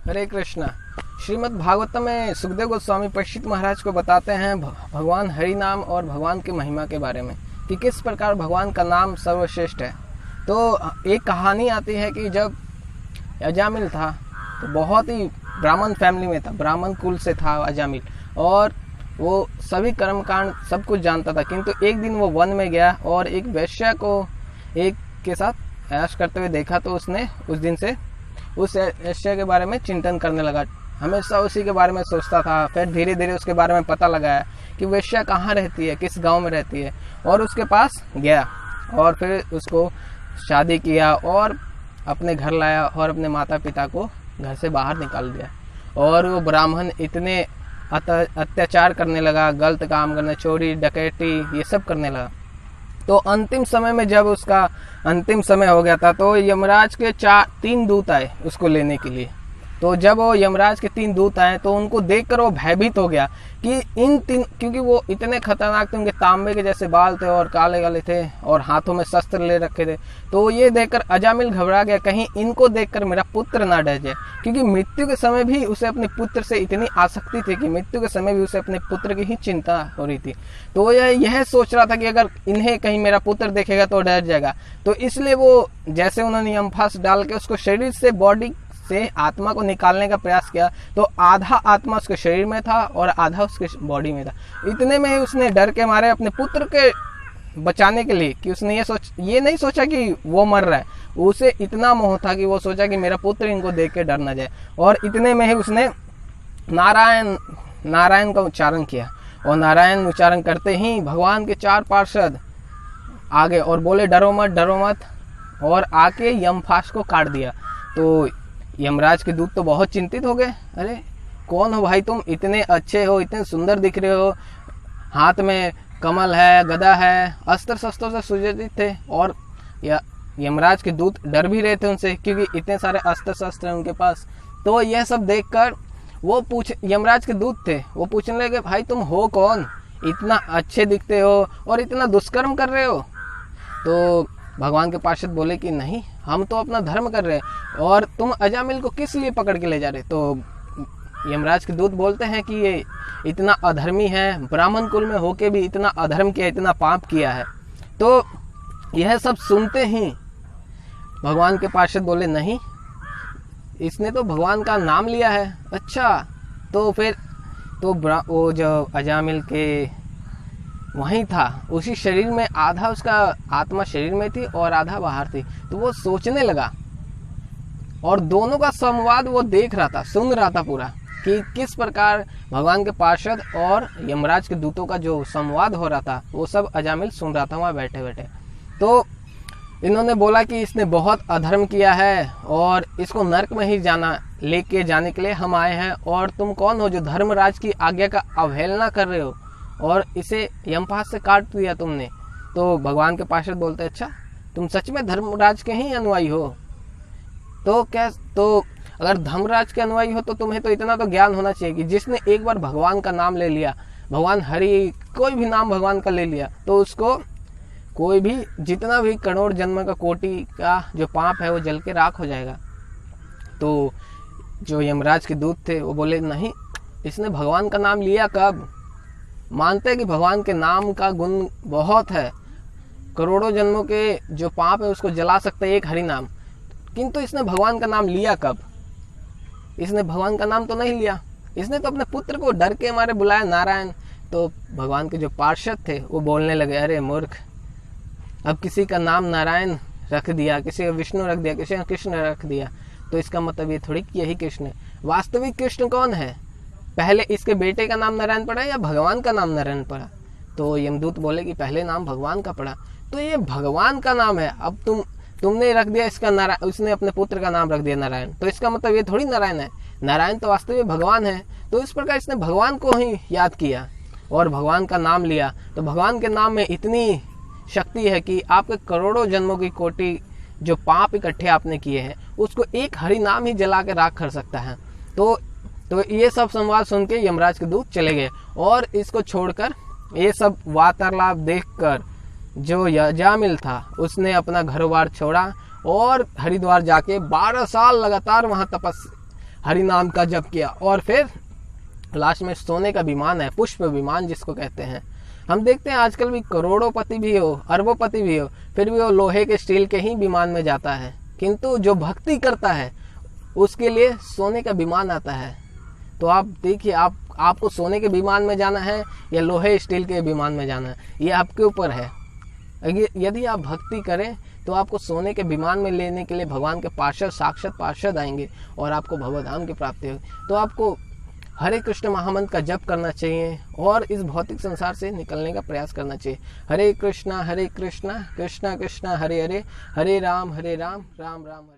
हरे कृष्णा। श्रीमद् भागवतम में सुखदेव गोस्वामी परीक्षित महाराज को बताते हैं भगवान हरि नाम और भगवान की महिमा के बारे में कि किस प्रकार भगवान का नाम सर्वश्रेष्ठ है। तो एक कहानी आती है कि जब अजामिल था तो बहुत ही ब्राह्मण फैमिली में था, ब्राह्मण कुल से था अजामिल, और वो सभी कर्मकांड सब कुछ जानता था। किंतु एक दिन वो वन में गया और एक वैश्या को एक के साथ ऐश करते हुए देखा, तो उसने उस दिन से उस वैश्या के बारे में चिंतन करने लगा। हमेशा उसी के बारे में सोचता था। फिर धीरे धीरे उसके बारे में पता लगाया कि वैश्या कहाँ रहती है, किस गांव में रहती है, और उसके पास गया और फिर उसको शादी किया और अपने घर लाया और अपने माता पिता को घर से बाहर निकाल दिया। और वो ब्राह्मण इतने अत्याचार करने लगा, गलत काम करने, चोरी डकैती ये सब करने लगा। तो अंतिम समय में जब उसका अंतिम समय हो गया था तो यमराज के 3 दूत आए उसको लेने के लिए। तो जब वो यमराज के 3 दूत आए तो उनको देखकर वो भयभीत हो गया कि क्योंकि वो इतने खतरनाक थे, उनके तांबे के जैसे बाल थे और काले काले थे और हाथों में शस्त्र ले रखे थे। तो ये देखकर अजामिल घबरा गया, कहीं इनको देखकर मेरा पुत्र ना डर जाए, क्योंकि मृत्यु के समय भी उसे अपने पुत्र से इतनी आसक्ति थी कि मृत्यु के समय भी उसे अपने पुत्र की ही चिंता हो रही थी। तो यह सोच रहा था कि अगर इन्हें कहीं मेरा पुत्र देखेगा तो डर जाएगा। तो इसलिए वो जैसे उन्होंने यमफास डाल के उसको शरीर से, बॉडी से आत्मा को निकालने का प्रयास किया, तो आधा आत्मा उसके शरीर में था और आधा उसके बॉडी में था। इतने में ही उसने डर के मारे अपने पुत्र के बचाने के लिए, कि उसने ये नहीं सोचा कि वो मर रहा है, उसे इतना मोह था कि वो सोचा कि मेरा पुत्र इनको देख के डर ना जाए। और इतने में ही उसने नारायण का उच्चारण किया, और नारायण उच्चारण करते ही भगवान के 4 पार्षद आगे और बोले डरो मत, डरो मत, और आके यमफास को काट दिया। तो यमराज के दूत तो बहुत चिंतित हो गए। अरे कौन हो भाई तुम, इतने अच्छे हो, इतने सुंदर दिख रहे हो, हाथ में कमल है, गदा है, अस्त्र शस्त्रों से सुसज्जित थे। और यमराज के दूत डर भी रहे थे उनसे, क्योंकि इतने सारे अस्त्र शस्त्र हैं उनके पास। तो यह सब देखकर वो यमराज के दूत थे, वो पूछने लगे भाई तुम हो कौन, इतना अच्छे दिखते हो और इतना दुष्कर्म कर रहे हो। तो भगवान के पार्षद बोले कि नहीं, हम तो अपना धर्म कर रहे हैं, और तुम अजामिल को किस लिए पकड़ के ले जा रहे। तो यमराज के दूत बोलते हैं कि ये इतना अधर्मी है, ब्राह्मण कुल में होके भी इतना अधर्म किया, इतना पाप किया है। तो यह सब सुनते ही भगवान के पार्षद बोले नहीं, इसने तो भगवान का नाम लिया है। अच्छा, तो फिर तो वो जो अजामिल के वहीं था, उसी शरीर में आधा उसका आत्मा शरीर में थी और आधा बाहर थी। तो वो सोचने लगा और दोनों का संवाद वो देख रहा था, सुन रहा था पूरा, कि किस प्रकार भगवान के पार्षद और यमराज के दूतों का जो संवाद हो रहा था वो सब अजामिल सुन रहा था वहाँ बैठे बैठे। तो इन्होंने बोला कि इसने बहुत अधर्म किया है और इसको नरक में ही लेके जाने के लिए हम आए हैं, और तुम कौन हो जो धर्मराज की आज्ञा का अवहेलना कर रहे हो और इसे यमफास से काट दिया तुमने। तो भगवान के पार्षद बोलते अच्छा तुम सच में धर्मराज के ही अनुयायी हो। तो अगर धर्मराज के अनुयायी हो तो तुम्हें तो इतना तो ज्ञान होना चाहिए कि जिसने एक बार भगवान का नाम ले लिया, भगवान हरि, कोई भी नाम भगवान का ले लिया, तो उसको कोई भी जितना भी करोड़ जन्म का कोटि का जो पाप है वो जल के राख हो जाएगा। तो जो यमराज के दूत थे वो बोले नहीं, इसने भगवान का नाम लिया कब, मानते हैं कि भगवान के नाम का गुण बहुत है, करोड़ों जन्मों के जो पाप है उसको जला सकता है एक हरि नाम, किंतु इसने भगवान का नाम लिया कब, इसने भगवान का नाम तो नहीं लिया, इसने तो अपने पुत्र को डर के मारे बुलाया नारायण। तो भगवान के जो पार्षद थे वो बोलने लगे अरे मूर्ख, अब किसी का नाम नारायण रख दिया, किसी का विष्णु रख दिया, किसी का कृष्ण रख दिया, तो इसका मतलब ये थोड़ी कि यही कृष्ण है। वास्तविक कृष्ण कौन है, पहले इसके बेटे का नाम नारायण पड़ा या भगवान का नाम नारायण पड़ा। तो यमदूत बोले कि पहले नाम भगवान का पड़ा, तो ये भगवान का नाम है, अब तुमने रख दिया इसका नारायण, उसने अपने पुत्र का नाम रख दिया नारायण, तो इसका मतलब ये थोड़ी नारायण है, नारायण तो वास्तव में भगवान है। तो इस प्रकार इसने भगवान को ही याद किया और भगवान का नाम लिया। तो भगवान के नाम में इतनी शक्ति है कि आपके करोड़ों जन्मों की कोटि जो पाप इकट्ठे आपने किए हैं उसको एक हरि नाम ही जला के राख कर सकता है। तो ये सब संवाद सुन के यमराज के दूत चले गए, और इसको छोड़कर ये सब वार्तालाप देखकर जो अजामिल था उसने अपना घर बार छोड़ा और हरिद्वार जाके 12 साल लगातार वहाँ हरि नाम का जप किया, और फिर लास्ट में सोने का विमान है, पुष्प विमान जिसको कहते हैं। हम देखते हैं आजकल भी करोड़ोंपति भी हो, अरबोंपति भी हो, फिर भी वो लोहे के स्टील के ही विमान में जाता है। किंतु जो भक्ति करता है उसके लिए सोने का विमान आता है। तो आप देखिए, आपको सोने के विमान में जाना है या लोहे स्टील के विमान में जाना है, ये आपके ऊपर है। यदि आप भक्ति करें तो आपको सोने के विमान में लेने के लिए भगवान के पार्षद, साक्षात पार्षद आएंगे और आपको भवधाम की प्राप्ति होगी। तो आपको हरे कृष्ण महामंत्र का जप करना चाहिए और इस भौतिक संसार से निकलने का प्रयास करना चाहिए। हरे कृष्णा कृष्णा कृष्णा हरे हरे, हरे राम राम राम हरे।